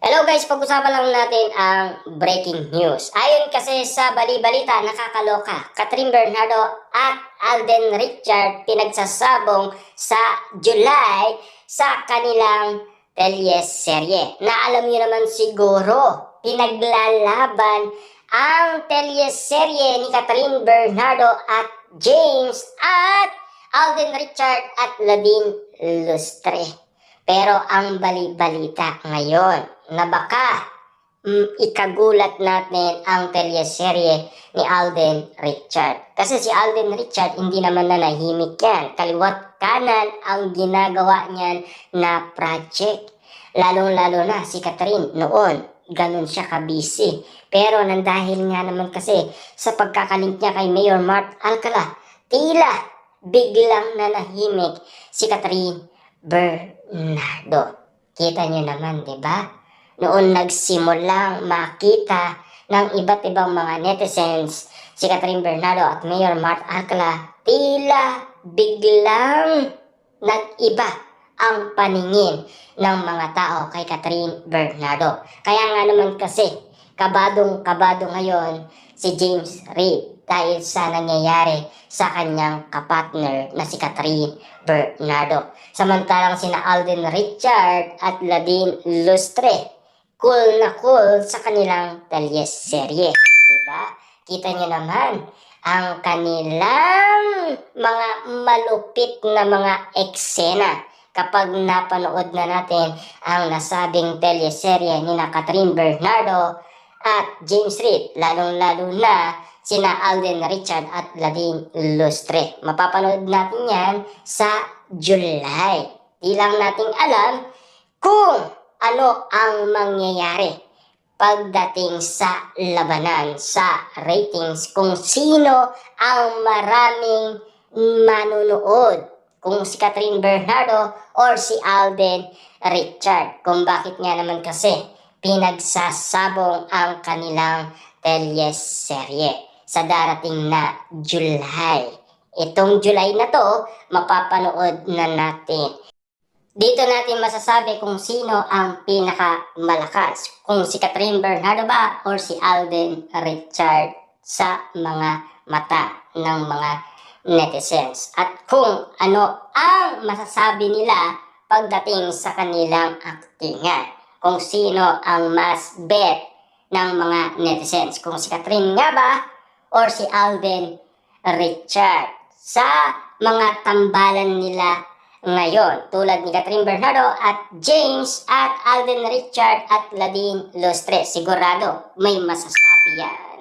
Hello guys, pag-usapan lang natin ang breaking news. Ayon kasi sa bali-balita, nakakaloka. Catherine Bernardo at Alden Richard pinagsasabong sa July sa kanilang telyeserye. Na alam niyo naman siguro, pinaglalaban ang telyeserye ni Catherine Bernardo at James at Alden Richard at Ladine Lustre. Pero ang bali-balita ngayon na baka ikagulat natin ang telyeserye ni Alden Richard. Kasi si Alden Richard hindi naman nanahimik yan. Kaliwat kanan ang ginagawa niyan na project. Lalong-lalo na si Catherine noon. Ganun siya ka-busy. Pero nandahil nga naman kasi sa pagkakalink niya kay Mayor Mart Alcala, tila biglang nanahimik si Catherine Bernardo. Kita nyo naman, di ba? Noon nagsimulang makita ng iba't ibang mga netizens si Catherine Bernardo at Mayor Mart Alcala, tila biglang nag-iba ang paningin ng mga tao kay Catherine Bernardo. Kaya nga naman kasi, kabadong-kabado ngayon si James Reid dahil sa nangyayari sa kanyang kapartner na si Catherine Bernardo. Samantalang sina Alden Richard at Ladine Lustre, cool na cool sa kanilang telyeserye. Diba? Kita nyo naman ang kanilang mga malupit na mga eksena kapag napanood na natin ang nasabing telyeserye ni na Catherine Bernardo at James Reid, lalong-lalo na sina Alden Richard at Ladine Lustre. Mapapanood natin yan sa July. Di lang natin alam kung ano ang mangyayari pagdating sa labanan, sa ratings, kung sino ang maraming manunood. Kung si Catherine Bernardo or si Alden Richard. Kung bakit nga naman kasi pinagsasabong ang kanilang telyeserye sa darating na July. Itong July na to, mapapanood na natin. Dito natin masasabi kung sino ang pinakamalakas. Kung si Catherine Bernardo ba or si Alden Richard sa mga mata ng mga netizens. At kung ano ang masasabi nila pagdating sa kanilang aktingan. Kung sino ang mas bet ng mga netizens. Kung si Catherine nga ba or si Alden Richard sa mga tambalan nila ngayon, tulad ni Catherine Bernardo at James at Alden Richard at Ladine Lustre. Sigurado may masasabi yan.